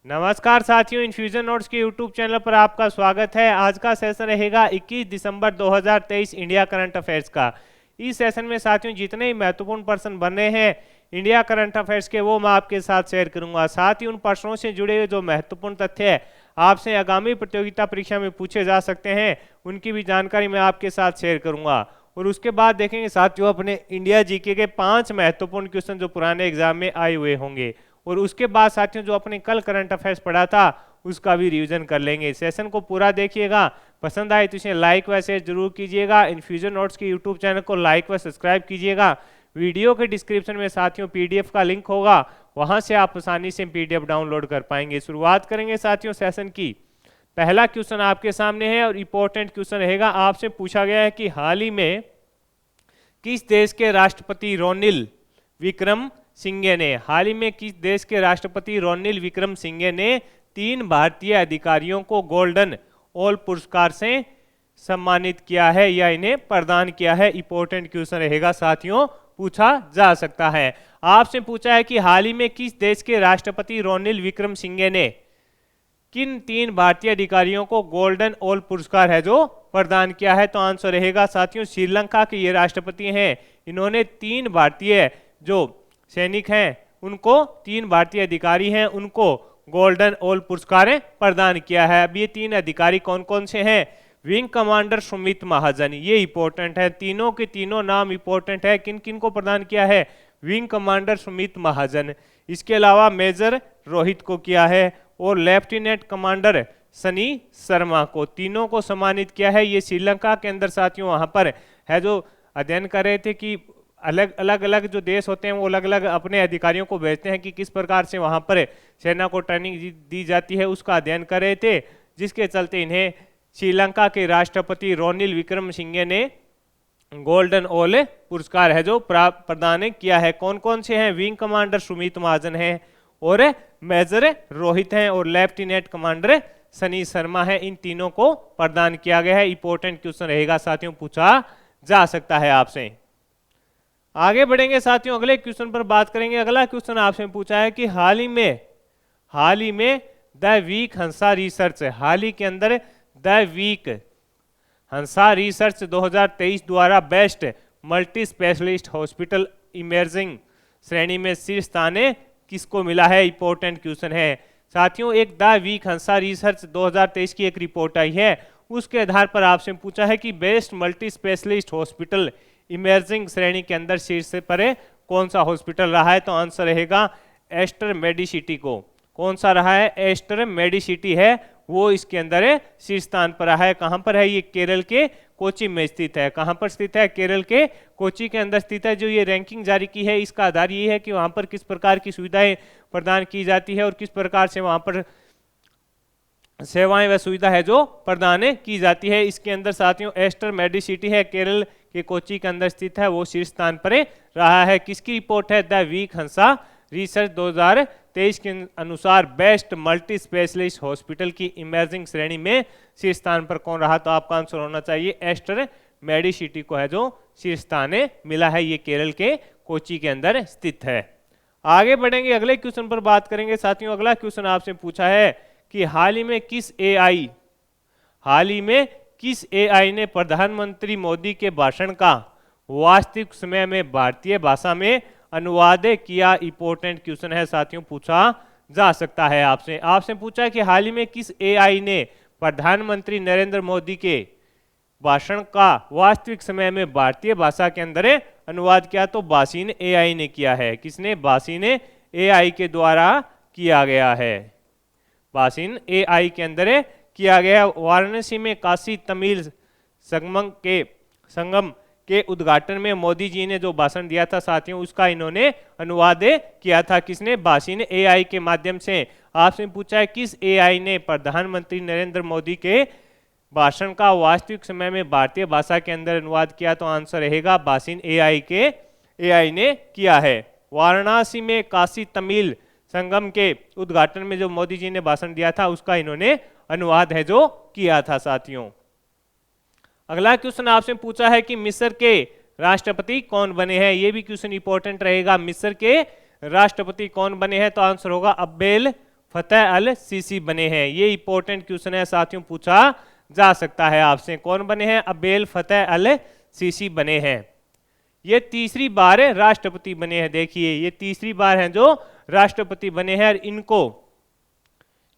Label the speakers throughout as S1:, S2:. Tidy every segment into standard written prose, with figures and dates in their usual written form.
S1: नमस्कार साथियों, infusion notes के यूट्यूब चैनल पर आपका स्वागत है। आज का सेशन रहेगा 21 दिसंबर 2023 इंडिया करंट अफेयर्स का। इस सेशन में साथियों जितने ही महत्वपूर्ण प्रश्न बन रहे हैं इंडिया करंट अफेयर्स के, वो मैं आपके साथ शेयर करूंगा। साथ ही उन प्रश्नों से जुड़े हुए जो महत्वपूर्ण तथ्य है आपसे आगामी प्रतियोगिता परीक्षा में पूछे जा सकते हैं, उनकी भी जानकारी मैं आपके साथ शेयर करूंगा। और उसके बाद देखेंगे साथियों अपने इंडिया जीके के 5 महत्वपूर्ण क्वेश्चन जो पुराने एग्जाम में आए हुए होंगे। और उसके बाद साथियों जो अपने कल करंट अफेयर्स पढ़ा था उसका भी रिवीजन कर लेंगे। सेशन को पूरा देखिएगा, पसंद आए तो इसे लाइक व शेयर जरूर कीजिएगा। इन्फ्यूजन नोट्स के यूट्यूब चैनल को लाइक व सब्सक्राइब कीजिएगा। वीडियो के डिस्क्रिप्शन में साथियों पीडीएफ का लिंक होगा, वहां से आप आसानी से पीडीएफ डाउनलोड कर पाएंगे। शुरुआत करेंगे साथियों सेशन की। पहला क्वेश्चन आपके सामने है और इंपॉर्टेंट क्वेश्चन रहेगा। आपसे पूछा गया है कि हाल ही में किस देश के राष्ट्रपति रोनिल विक्रम सिंघे ने किस देश के राष्ट्रपति रोनिल विक्रम सिंघे ने 3 भारतीय अधिकारियों को गोल्डन ओल पुरस्कार से सम्मानित किया है या इन्हें प्रदान किया है। इंपॉर्टेंट क्वेश्चन रहेगा साथियों, पूछा जा सकता है। आपसे पूछा है कि हाल ही में किस देश के राष्ट्रपति रोनिल विक्रम सिंघे ने किन 3 भारतीय अधिकारियों को गोल्डन ओल पुरस्कार है जो प्रदान किया है। तो आंसर रहेगा साथियों श्रीलंका के ये राष्ट्रपति हैं। इन्होंने 3 भारतीय जो सैनिक हैं उनको, 3 भारतीय अधिकारी हैं उनको गोल्डन ओल पुरस्कार प्रदान किया है। अब ये 3 अधिकारी कौन कौन से हैं? विंग कमांडर सुमित महाजन, ये इंपॉर्टेंट है, तीनों के तीनों नाम इंपॉर्टेंट है। किन किन को प्रदान किया है? विंग कमांडर सुमित महाजन। इसके अलावा मेजर रोहित को किया है और लेफ्टिनेंट कमांडर सनी शर्मा को, तीनों को सम्मानित किया है। ये श्रीलंका के अंदर साथियों वहां पर है जो अध्ययन कर रहे थे कि अलग अलग जो देश होते हैं वो अलग अलग अपने अधिकारियों को भेजते हैं कि किस प्रकार से वहां पर सेना को ट्रेनिंग दी जाती है, उसका अध्ययन कर रहे थे, जिसके चलते इन्हें श्रीलंका के राष्ट्रपति रोनिल विक्रम सिंघे ने गोल्डन ओल पुरस्कार है जो प्रदान किया है। कौन कौन से हैं? विंग कमांडर सुमित महाजन हैं और मेजर रोहित हैं और लेफ्टिनेंट कमांडर सनी शर्मा है। इन तीनों को प्रदान किया गया है। इंपॉर्टेंट क्वेश्चन रहेगा साथियों, पूछा जा सकता है आपसे। आगे बढ़ेंगे साथियों, अगले क्वेश्चन पर बात करेंगे। अगला क्वेश्चन आपसे पूछा है कि हाल ही में द वीक हंसा रिसर्च, हाल ही के अंदर द वीक हंसा रिसर्च 2023 द्वारा best multi specialist hospital emerging श्रेणी में शीर्ष स्थान किसको मिला है? इंपॉर्टेंट क्वेश्चन है साथियों। एक द वीक हंसा रिसर्च 2023 की एक रिपोर्ट आई है, उसके आधार पर आपसे पूछा है कि best multi specialist hospital emerging श्रेणी के अंदर शीर्ष पर कौन सा हॉस्पिटल रहा है? तो आंसर रहेगा एस्टर मेडिसिटी को। कौन सा रहा है? एस्टर मेडिसिटी है वो इसके अंदर शीर्ष स्थान पर रहा है। कहां पर है? ये केरल के कोची में स्थित है। कहां पर स्थित है? केरल के कोची के अंदर स्थित है। जो ये रैंकिंग जारी की है इसका आधार ये है कि वहां पर किस प्रकार की सुविधाएं प्रदान की जाती है और किस प्रकार से वहां पर सेवाएं व सुविधा है जो प्रदान की जाती है। इसके अंदर साथियों एस्टर मेडिसिटी है, केरल के कोची के अंदर स्थित है, वो शीर्ष स्थान पर रहा है। किसकी रिपोर्ट है? द वीक हंसा रिसर्च 2023 के अनुसार बेस्ट मल्टी स्पेशलिस्ट हॉस्पिटल की इमर्जिंग श्रेणी में शीर्ष स्थान पर कौन रहा? तो आपका आंसर होना चाहिए एस्टर मेडिसिटी को है जो शीर्ष स्थान मिला है। ये केरल के कोची के अंदर स्थित है। आगे बढ़ेंगे, अगले क्वेश्चन पर बात करेंगे साथियों। अगला क्वेश्चन आपसे पूछा है कि हाल ही में किस एआई ने प्रधानमंत्री मोदी के भाषण का वास्तविक समय में भारतीय भाषा में अनुवाद किया? इंपॉर्टेंट क्वेश्चन है साथियों, पूछा जा सकता है आपसे पूछा है कि हाल ही में किस एआई ने प्रधानमंत्री नरेंद्र मोदी के भाषण का वास्तविक समय में भारतीय भाषा के अंदर अनुवाद किया? तो बासिन एआई ने किया है। किसने? बासिन एआई के द्वारा किया गया है। बासिन एआई के अंदर किया गया। वाराणसी में काशी तमिल संगम के उद्घाटन में मोदी जी ने जो भाषण दिया था साथियों, उसका इन्होंने अनुवाद किया था। किसने? बासिन एआई के माध्यम से। आपसे पूछा है किस एआई ने प्रधानमंत्री नरेंद्र मोदी के भाषण का वास्तविक समय में भारतीय भाषा के अंदर अनुवाद किया? तो आंसर रहेगा बासिन एआई ने किया है। वाराणसी में काशी तमिल संगम के उद्घाटन में जो मोदी जी ने भाषण दिया था उसका इन्होंने अनुवाद है जो किया था साथियों। अगला क्वेश्चन आपसे पूछा है कि मिस्र के राष्ट्रपति कौन बने हैं? ये भी क्वेश्चन इंपॉर्टेंट रहेगा। मिस्र के राष्ट्रपति कौन बने हैं? तो आंसर होगा अब्देल फतेह अल सीसी बने हैं। ये इंपॉर्टेंट क्वेश्चन है साथियों, पूछा जा सकता है आपसे। कौन बने हैं? अब्देल फतेह अल सीसी बने हैं। ये तीसरी बार राष्ट्रपति बने हैं। देखिए ये तीसरी बार है जो राष्ट्रपति बने हैं, और इनको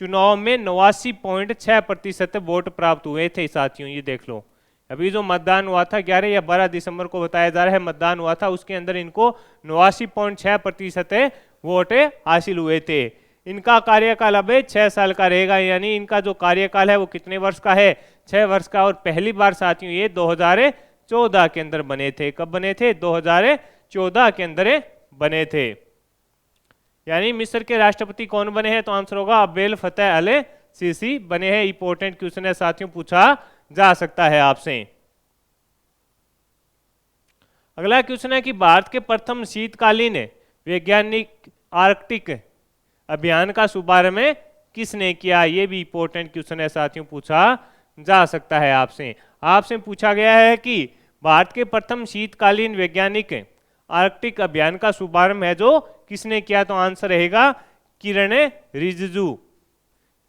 S1: चुनाव में 89.6% वोट प्राप्त हुए थे साथियों। ये देख लो, अभी जो मतदान हुआ था 11 या 12 दिसंबर को बताया जा रहा है मतदान हुआ था, उसके अंदर इनको 89.6% वोट हासिल हुए थे। इनका कार्यकाल अब 6 साल का रहेगा, यानी इनका जो कार्यकाल है वो कितने वर्ष का है? 6 वर्ष का। और पहली बार साथियों ये 2014 के अंदर बने थे। कब बने थे? 2014 के अंदर बने थे। यानी मिस्र के राष्ट्रपति कौन बने हैं? तो आंसर होगा अब्देल फतेह अल सीसी बने हैं। इंपॉर्टेंट क्वेश्चन है साथियों, पूछा जा सकता है आपसे। अगला क्वेश्चन है कि भारत के प्रथम शीतकालीन वैज्ञानिक आर्कटिक अभियान का शुभारंभ किसने किया? ये भी इंपॉर्टेंट क्वेश्चन है साथियों, पूछा जा सकता है आपसे। आपसे पूछा गया है कि भारत के प्रथम शीतकालीन वैज्ञानिक आर्कटिक अभियान का शुभारंभ है जो किसने किया? तो आंसर रहेगा किरण रिजिजू।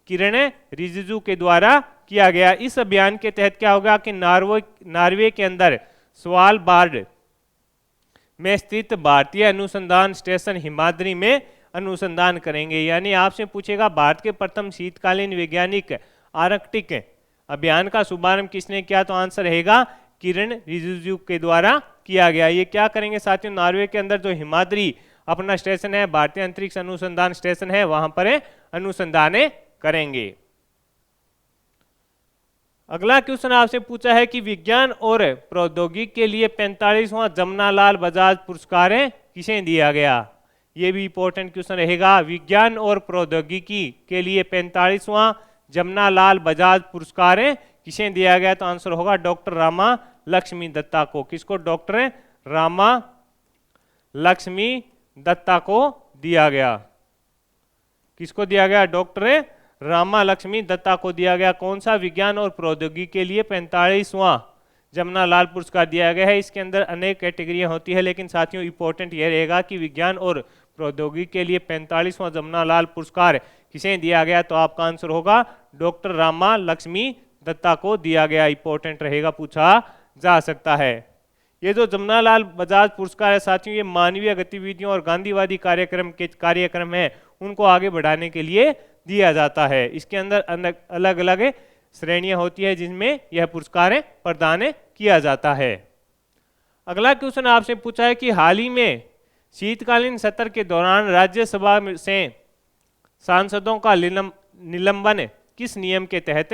S1: किरण रिजिजू के द्वारा किया गया। इस अभियान के तहत क्या होगा कि नॉर्वे के अंदर स्वालबार्ड में स्थित भारतीय अनुसंधान स्टेशन हिमाद्री में अनुसंधान करेंगे। यानी आपसे पूछेगा भारत के प्रथम शीतकालीन वैज्ञानिक आर्कटिक अभियान का शुभारंभ किसने किया? तो आंसर रहेगा किरण रिजिजू के द्वारा किया गया। ये क्या करेंगे साथियों? नॉर्वे के अंदर जो हिमाद्री अपना स्टेशन है, भारतीय अंतरिक्ष अनुसंधान स्टेशन है, वहां पर अनुसंधान करेंगे। अगला क्वेश्चन आपसे पूछा है कि विज्ञान और प्रौद्योगिकी के लिए 45वां जमनालाल बजाज पुरस्कार किसे दिया गया? ये भी इंपॉर्टेंट क्वेश्चन रहेगा। विज्ञान और प्रौद्योगिकी के लिए 45वां जमनालाल बजाज पुरस्कार किसे दिया गया? तो आंसर होगा डॉक्टर रामा लक्ष्मी दत्ता को। किसको? डॉक्टर रामा लक्ष्मी दत्ता को दिया गया। किसको दिया गया? डॉक्टर रामा लक्ष्मी दत्ता को दिया गया। कौन सा? विज्ञान और प्रौद्योगिकी के लिए 45वां जमनालाल पुरस्कार दिया गया है। इसके अंदर अनेक कैटेगरियां होती है, लेकिन साथियों इंपॉर्टेंट यह रहेगा कि विज्ञान और प्रौद्योगिकी के लिए 45वां जमनालाल पुरस्कार किसे दिया गया? तो आपका आंसर होगा डॉक्टर रामा लक्ष्मी दत्ता को दिया गया। इंपॉर्टेंट रहेगा, पूछा जा सकता है। ये जो जमनालाल बजाज पुरस्कार है साथियों, ये मानवीय गतिविधियों और गांधीवादी कार्यक्रम है उनको आगे बढ़ाने के लिए दिया जाता है। इसके अंदर अलग अलग श्रेणियां होती है जिनमें यह पुरस्कार प्रदान किया जाता है। अगला क्वेश्चन आपसे पूछा है कि हाल ही में शीतकालीन सत्र के दौरान राज्यसभा से सांसदों का निलंबन किस नियम के तहत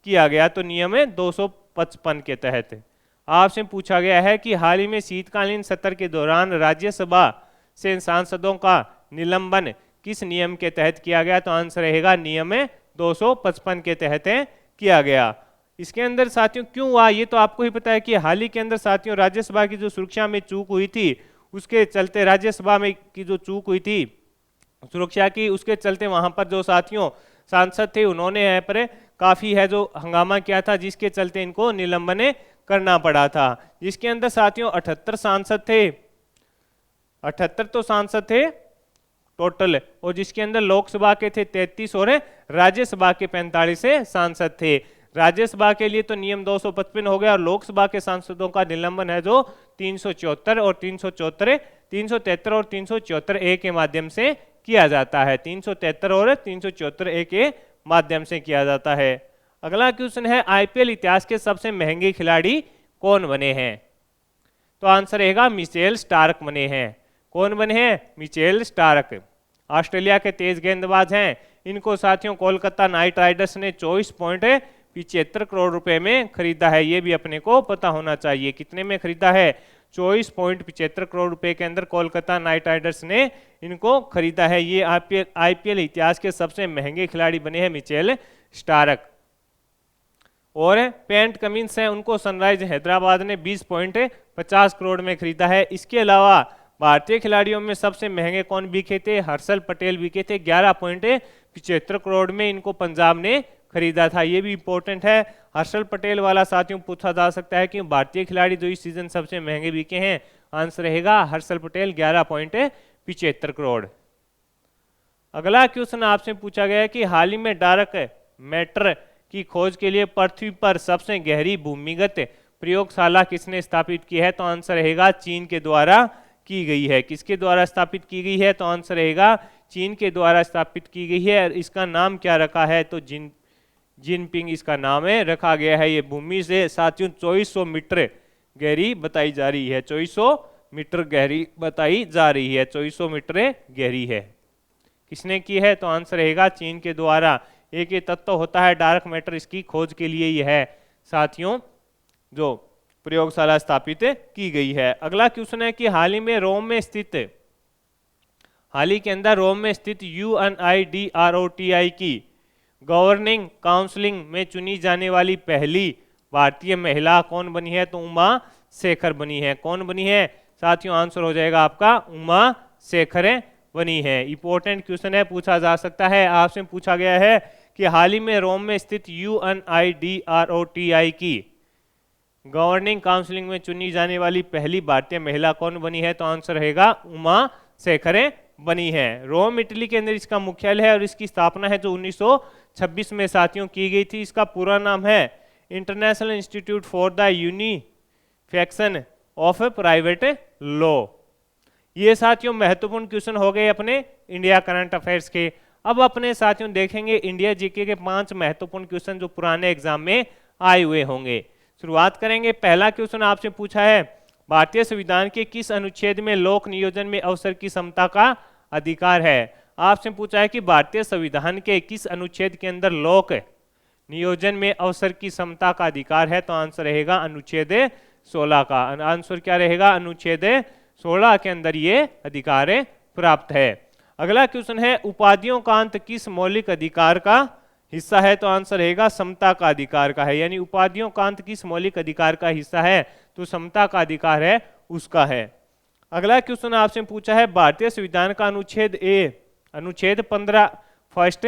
S1: किया गया? तो नियम 255 के तहत। आपसे पूछा गया है कि हाल ही में शीतकालीन सत्र के दौरान राज्यसभा से सांसदों का निलंबन किस नियम के तहत किया गया? तो आंसर रहेगा नियम 255 के तहत किया गया। इसके अंदर साथियों क्यों हुआ ये तो आपको ही पता है कि हाल ही के अंदर साथियों राज्यसभा की जो सुरक्षा में चूक हुई थी, उसके चलते राज्यसभा में की जो चूक हुई थी सुरक्षा की, उसके चलते वहां पर जो साथियों सांसद थे उन्होंने यहाँ पर काफी है जो हंगामा किया था, जिसके चलते इनको निलंबन करना पड़ा था। जिसके अंदर साथियों 78 सांसद थे, 78 तो सांसद थे टोटल, और जिसके अंदर लोकसभा के थे 33 और राज्यसभा के 45 सांसद थे। राज्यसभा के लिए तो नियम 255 हो गया, और लोकसभा के सांसदों का निलंबन है जो 374 और 373 और 374 ए के माध्यम से किया जाता है। 373 और 374 ए के माध्यम से किया जाता है। अगला क्वेश्चन है आईपीएल इतिहास के सबसे महंगे खिलाड़ी कौन बने हैं? तो आंसर रहेगा मिचेल स्टार्क बने हैं। कौन बने हैं? Mitchell Starc. ऑस्ट्रेलिया के तेज गेंदबाज हैं। इनको साथियों कोलकाता नाइट राइडर्स ने 24.75 करोड़ रुपए में खरीदा है। ये भी अपने को पता होना चाहिए कितने में खरीदा है। 24.75 करोड़ रुपए के अंदर कोलकाता नाइट राइडर्स ने इनको खरीदा है। ये आईपीएल इतिहास के सबसे महंगे खिलाड़ी बने हैं मिचेल स्टार्क। और पैट कमिंस हैं, उनको सनराइज हैदराबाद ने 20.50 करोड़ में खरीदा है। इसके अलावा भारतीय खिलाड़ियों में सबसे महंगे कौन बिके थे? हर्षल पटेल बिके थे। 11.75 करोड़ में इनको पंजाब ने खरीदा था। ये भी इंपॉर्टेंट है। हर्षल पटेल वाला साथियों पूछा जा सकता है कि भारतीय खिलाड़ी जो इस सीजन सबसे महंगे बिके हैं, आंसर रहेगा हर्षल पटेल 11.75 करोड़। अगला क्वेश्चन आपसे पूछा गया है कि हाल ही में डार्क मैटर की खोज के लिए पृथ्वी पर सबसे गहरी भूमिगत प्रयोगशाला किसने स्थापित की है? तो आंसर रहेगा चीन के द्वारा की गई है। किसके द्वारा स्थापित की गई है? तो आंसर रहेगा चीन के द्वारा स्थापित की गई है। इसका नाम क्या रखा है? तो जिनपिंग इसका नाम है रखा गया है। ये भूमि से साथियों 2400 मीटर गहरी बताई जा रही है। 2400 मीटर गहरी बताई जा रही है। 2400 मीटर गहरी है। किसने की है? तो आंसर रहेगा चीन के द्वारा। एक ये तत्व होता है डार्क मैटर, इसकी खोज के लिए यह है साथियों जो प्रयोगशाला स्थापित की गई है। अगला क्वेश्चन है कि हाल ही के अंदर रोम में स्थित UNIDROTI की गवर्निंग काउंसिलिंग में चुनी जाने वाली पहली भारतीय महिला कौन बनी है? तो उमा शेखर बनी है। कौन बनी है साथियों? आंसर हो जाएगा आपका उमा शेखर बनी है। इंपॉर्टेंट क्वेश्चन है, पूछा जा सकता है। आपसे पूछा गया है कि हाल ही में रोम में स्थित UNIDROTI की गवर्निंग काउंसिलिंग में चुनी जाने वाली पहली भारतीय महिला कौन बनी है? तो आंसर रहेगा उमा शेखर बनी है। रोम इटली के अंदर इसका मुख्यालय है और इसकी स्थापना है जो 1926 में साथियों की गई थी। इसका पूरा नाम है international institute for the unification of private law. ये साथियों महत्वपूर्ण क्वेश्चन हो गए अपने इंडिया करंट अफेयर्स के। अब अपने साथियों देखेंगे इंडिया जीके के 5 महत्वपूर्ण क्वेश्चन जो पुराने एग्जाम में आए हुए होंगे। शुरुआत करेंगे। पहला क्वेश्चन आपसे पूछा है भारतीय संविधान के किस अनुच्छेद में लोक नियोजन में अवसर की समता का अधिकार है? आपसे पूछा है कि भारतीय संविधान के किस अनुच्छेद के अंदर लोक नियोजन में अवसर की समता का अधिकार है? तो आंसर रहेगा अनुच्छेद 16 का। आंसर क्या रहेगा? अनुच्छेद 16 के अंदर ये अधिकार प्राप्त है। अगला क्वेश्चन है उपाधियों का अंत किस मौलिक अधिकार का हिस्सा है? तो आंसर रहेगा समता का अधिकार का है। यानी उपाधियों का अंत किस मौलिक अधिकार का हिस्सा है? तो समता का अधिकार है उसका है। अगला क्वेश्चन आपसे पूछा है भारतीय संविधान का अनुच्छेद 15 फर्स्ट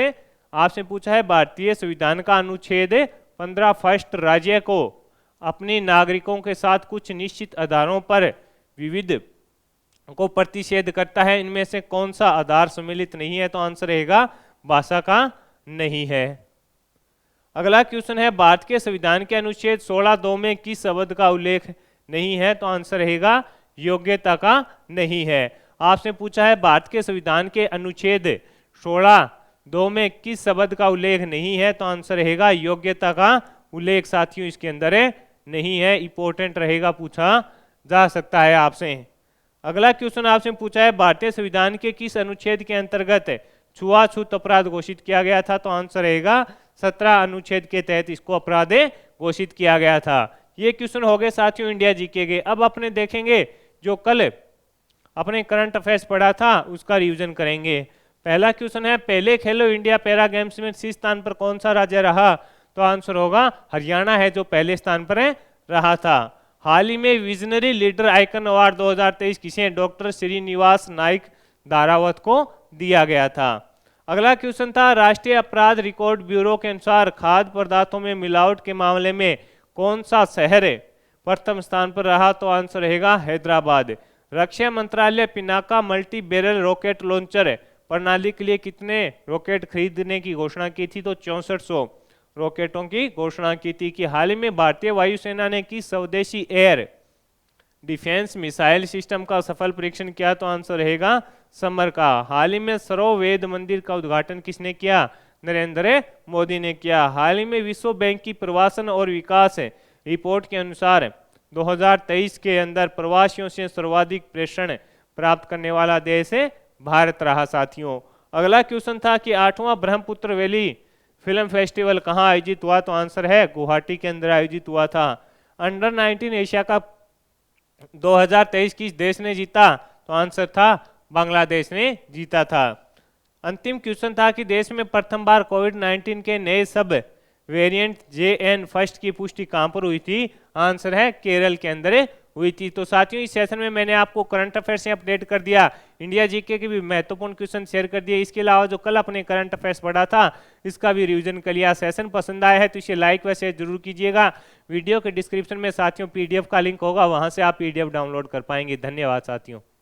S1: आपसे पूछा है भारतीय संविधान का अनुच्छेद 15 फर्स्ट राज्य को अपने नागरिकों के साथ कुछ निश्चित आधारों पर विविध को प्रतिषेध करता है। इनमें से कौन सा आधार सम्मिलित नहीं है? तो आंसर रहेगा भाषा का नहीं है। अगला क्वेश्चन है भारत के संविधान के अनुच्छेद 16(2) में किस शब्द का उल्लेख नहीं है? तो आंसर रहेगा योग्यता का नहीं है। आपसे पूछा है भारत के संविधान के अनुच्छेद 16(2) में किस शब्द का उल्लेख नहीं है? तो आंसर रहेगा योग्यता का उल्लेख साथियों इसके अंदर नहीं है। इंपॉर्टेंट रहेगा, पूछा जा सकता है आपसे। अगला क्वेश्चन आपसे पूछा है भारतीय संविधान के किस अनुच्छेद के अंतर्गत छुआछूत अपराध घोषित किया गया था? तो आंसर रहेगा 17 अनुच्छेद के तहत इसको अपराध घोषित किया गया था। ये क्वेश्चन हो गए साथियों इंडिया जीके के। अब अपने देखेंगे जो कल अपने करंट अफेयर्स पढ़ा था उसका रिवीजन करेंगे। पहला क्वेश्चन है पहले खेलो इंडिया पैरा गेम्स में शीर्ष स्थान पर कौन सा राज्य रहा? तो आंसर होगा हरियाणा है जो पहले स्थान पर रहा था। हाल ही में विजनरी लीडर आइकन अवार्ड 2023 किसे? डॉक्टर श्रीनिवास नाइक धारावत को दिया गया था। अगला क्वेश्चन था राष्ट्रीय अपराध रिकॉर्ड ब्यूरो के अनुसार खाद्य पदार्थों में मिलावट के मामले में कौन सा शहर प्रथम स्थान पर रहा? तो आंसर रहेगा हैदराबाद। रक्षा मंत्रालय Pinaka multi barrel rocket launcher प्रणाली के लिए कितने रॉकेट खरीदने की घोषणा की थी? तो 6400 रॉकेटों की घोषणा की थी। कि हाल ही में भारतीय वायुसेना ने किस स्वदेशी एयर डिफेंस मिसाइल सिस्टम का सफल परीक्षण किया? तो आंसर रहेगा समर का। हाल ही में सरोवेद मंदिर का उद्घाटन किसने किया? नरेंद्र मोदी ने किया। हाल ही में विश्व बैंक की प्रवासन और विकास रिपोर्ट के अनुसार 2023 के अंदर प्रवासियों से सर्वाधिक प्रेषण प्राप्त करने वाला देश भारत रहा साथियों। अगला क्वेश्चन था कि 8वां ब्रह्मपुत्र वैली फिल्म फेस्टिवल कहाँ आयोजित हुआ? तो आंसर है गुवाहाटी के अंदर आयोजित हुआ था। अंडर 19 एशिया कप 2023 किस देश ने जीता? तो आंसर था बांग्लादेश ने जीता था। अंतिम क्वेश्चन था कि देश में प्रथम बार कोविड-19 के नए सब वेरिएंट JN फर्स्ट की पुष्टि कहां पर हुई थी? आंसर है केरल के अंदर हुई थी। तो साथियों इस सेशन में मैंने आपको करंट अफेयर से अपडेट कर दिया, इंडिया जीके के भी महत्वपूर्ण क्वेश्चन शेयर कर दिए। इसके अलावा जो कल अपने करंट अफेयर्स पढ़ा था इसका भी रिवीजन कर लिया। सेशन पसंद आया है तो इसे लाइक व शेयर जरूर कीजिएगा। वीडियो के डिस्क्रिप्शन में साथियों PDF का लिंक होगा, वहां से आप PDF डाउनलोड कर पाएंगे। धन्यवाद साथियों।